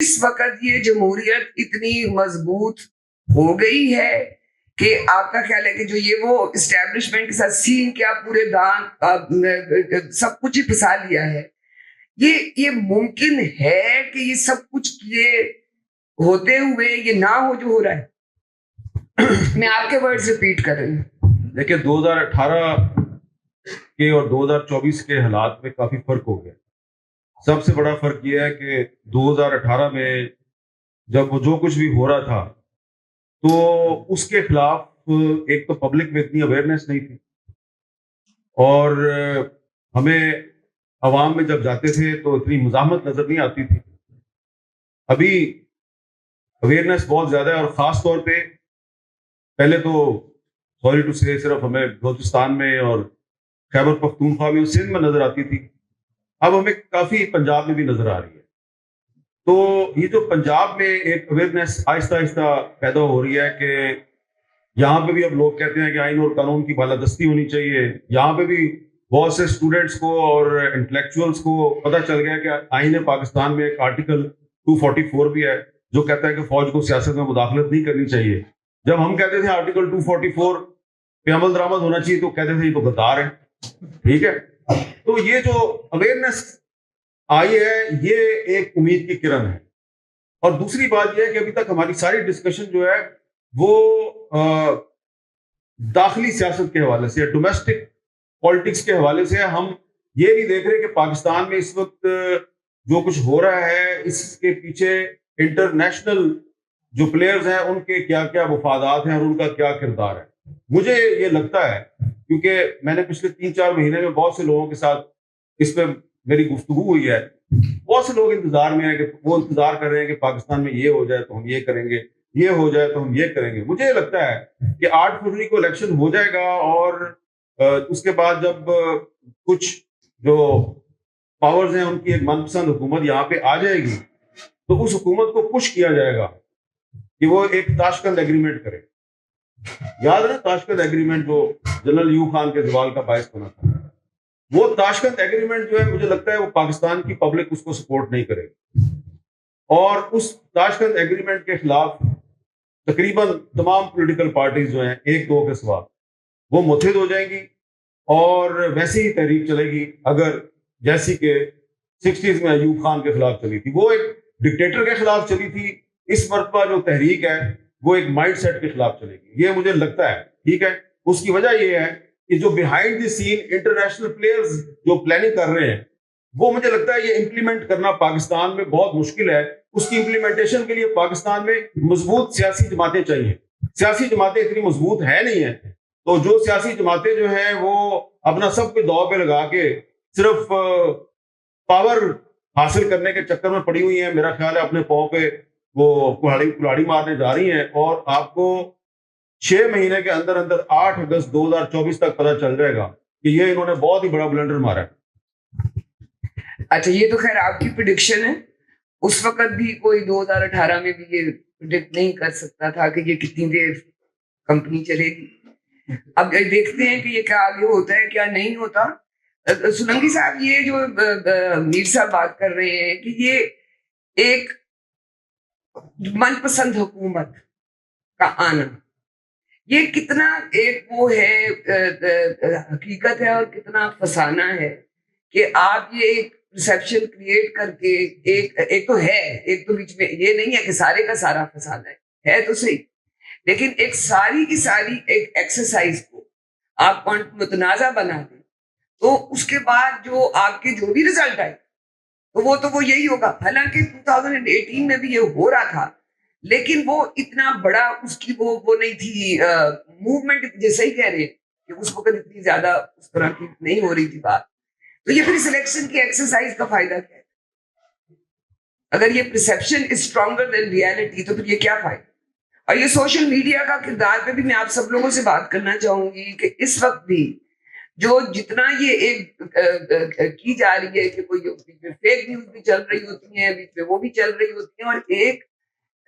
اس وقت یہ جمہوریت اتنی مضبوط ہو گئی ہے کہ آپ کا خیال ہے کہ جو یہ وہ اسٹیبلشمنٹ کے ساتھ سین کیا پورے دان سب کچھ ہی پھنسا لیا ہے، یہ ممکن ہے کہ یہ سب کچھ کیے ہوتے ہوئے یہ نہ ہو جو ہو رہا ہے؟ میں آپ کے ورڈز ریپیٹ کر رہی ہوں. دیکھیں 2018 کے اور 2024 کے حالات میں کافی فرق ہو گیا. سب سے بڑا فرق یہ ہے کہ 2018 میں جب وہ جو کچھ بھی ہو رہا تھا تو اس کے خلاف ایک تو پبلک میں اتنی اویئرنیس نہیں تھی، اور ہمیں عوام میں جب جاتے تھے تو اتنی مزاحمت نظر نہیں آتی تھی. ابھی اویئرنیس بہت زیادہ ہے، اور خاص طور پہ پہلے تو سوری ٹو سے صرف ہمیں بلوچستان میں اور خیبر پختونخوا میں اور سندھ میں نظر آتی تھی، اب ہمیں کافی پنجاب میں بھی نظر آ رہی ہے. تو یہ جو پنجاب میں ایک اویئرنیس آہستہ آہستہ پیدا ہو رہی ہے کہ یہاں پہ بھی اب لوگ کہتے ہیں کہ آئین اور قانون کی بالادستی ہونی چاہیے. یہاں پہ بھی بہت سے اسٹوڈنٹس کو اور انٹلیکچوئلس کو پتہ چل گیا کہ آئین پاکستان میں ایک آرٹیکل 244 بھی ہے جو کہتا ہے کہ فوج کو سیاست میں مداخلت نہیں کرنی چاہیے. جب ہم کہتے تھے آرٹیکل 244 پہ عمل درآمد ہونا چاہیے تو کہتے تھے یہ تو غدار ہے. ٹھیک ہے، تو یہ جو اویئرنیس آئی ہے یہ ایک امید کی کرن ہے. اور دوسری بات یہ ہے کہ ابھی تک ہماری ساری ڈسکشن جو ہے وہ داخلی سیاست کے حوالے سے، ڈومیسٹک پالیٹکس کے حوالے سے. ہم یہ نہیں دیکھ رہے کہ پاکستان میں اس وقت جو کچھ ہو رہا ہے اس کے پیچھے انٹرنیشنل جو پلیئرز ہیں ان کے کیا کیا مفادات ہیں اور ان کا کیا کردار ہے. مجھے یہ لگتا ہے کیونکہ میں نے پچھلے 3-4 مہینے میں بہت سے لوگوں کے ساتھ اس پہ میری گفتگو ہوئی ہے. بہت سے لوگ انتظار میں ہیں کہ وہ انتظار کر رہے ہیں کہ پاکستان میں یہ ہو جائے تو ہم یہ کریں گے، یہ ہو جائے تو ہم یہ کریں گے. مجھے لگتا ہے کہ 8 فروری کو الیکشن ہو جائے گا اور اس کے بعد جب کچھ جو پاورز ہیں ان کی ایک من پسند حکومت یہاں پہ آ جائے گی تو اس حکومت کو پش کیا جائے گا کہ وہ ایک تاشکند ایگریمنٹ کرے. یاد ہے نا تاشکند ایگریمنٹ جو جنرل ایوب خان کے زوال کا باعث بنا تھا؟ وہ تاشکند ایگریمنٹ جو ہے مجھے لگتا ہے وہ پاکستان کی پبلک اس کو سپورٹ نہیں کرے گی، اور اس تاشکند ایگریمنٹ کے خلاف تقریباً تمام پولیٹیکل پارٹیز جو ہیں 1-2 کے سوا وہ متحد ہو جائیں گی، اور ویسی ہی تحریک چلے گی اگر جیسی کہ 60s میں ایوب خان کے خلاف چلی تھی. وہ ایک ڈکٹیٹر کے خلاف چلی تھی. اس مرتبہ جو تحریک ہے وہ ایک مائنڈ سیٹ کے خلاف چلے گی، یہ مجھے لگتا ہے. ٹھیک ہے، اس کی وجہ یہ ہے کہ جو behind the scene international players جو پلاننگ کر رہے ہیں وہ مجھے لگتا ہے یہ امپلیمنٹ کرنا پاکستان میں بہت مشکل ہے. اس کی امپلیمنٹیشن کے لیے پاکستان میں مضبوط سیاسی جماعتیں چاہیے. سیاسی جماعتیں اتنی مضبوط ہیں نہیں ہیں، تو جو سیاسی جماعتیں جو ہیں وہ اپنا سب کے داؤ پہ لگا کے صرف پاور حاصل کرنے کے چکر میں پڑی ہوئی ہیں. میرا خیال ہے اپنے پاؤں پہ وہ کلاڑی مارنے جا رہی ہیں، اور آپ کو 6 مہینے کے اندر اندر 8 اگست 2024 تک پتہ چل جائے گا کہ یہ انہوں نے بہت ہی بڑا بلنڈر مارا ہے. اچھا، یہ تو خیر آپ کی پریڈکشن ہے. اس وقت بھی کوئی 2018 میں بھی یہ پریڈکٹ نہیں کر سکتا تھا کہ یہ کتنی دیر کمپنی چلے گی. اب دیکھتے ہیں کہ یہ کیا آگے ہوتا ہے کیا نہیں ہوتا. سولنگی صاحب، یہ جو میر صاحب بات کر رہے ہیں کہ یہ ایک من پسند حکومت کا آنا، یہ کتنا ایک وہ ہے حقیقت ہے اور کتنا فسانہ ہے کہ آپ یہ ایک پرسیپشن کریٹ کر کے ایک تو ہے، ایک تو بیچ میں یہ نہیں ہے کہ سارے کا سارا فسانہ ہے تو صحیح، لیکن ایک ساری کی ساری ایک ایکسرسائز کو آپ متنازع بنا دیں تو اس کے بعد جو آپ کے جو بھی رزلٹ آئے تو وہ یہی ہوگا. حالانکہ 2018 میں بھی یہ ہو رہا تھا، لیکن وہ اتنا بڑا اس کی وہ نہیں تھی موومنٹ، جیسے ہی کہہ رہے کہ اس وقت اتنی زیادہ اس طرح کی نہیں ہو رہی تھی بات. تو یہ پھر سلیکشن کی ایکسرسائز کا فائدہ کیا ہے؟ اگر یہ پرسیپشن از اسٹرانگر دین ریالٹی تو پھر یہ کیا فائدہ؟ اور یہ سوشل میڈیا کا کردار پہ بھی میں آپ سب لوگوں سے بات کرنا چاہوں گی کہ اس وقت بھی جو جتنا یہ ایک کی جا رہی ہے کہ کوئی فیک نیوز بھی چل رہی ہوتی ہیں، بیچ میں وہ بھی چل رہی ہوتی ہیں، اور ایک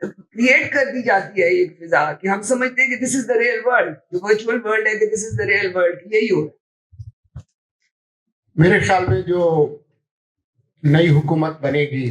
کریٹ کر دی جاتی ہے ایک فضا کہ ہم سمجھتے ہیں کہ دس از دا ریئل ورلڈ، جو ورچوئل ورلڈ ہے کہ دس از دا ریئل ورلڈ، یہی ہو رہا ہے. میرے خیال میں جو نئی حکومت بنے گی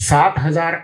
7,000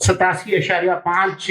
87.5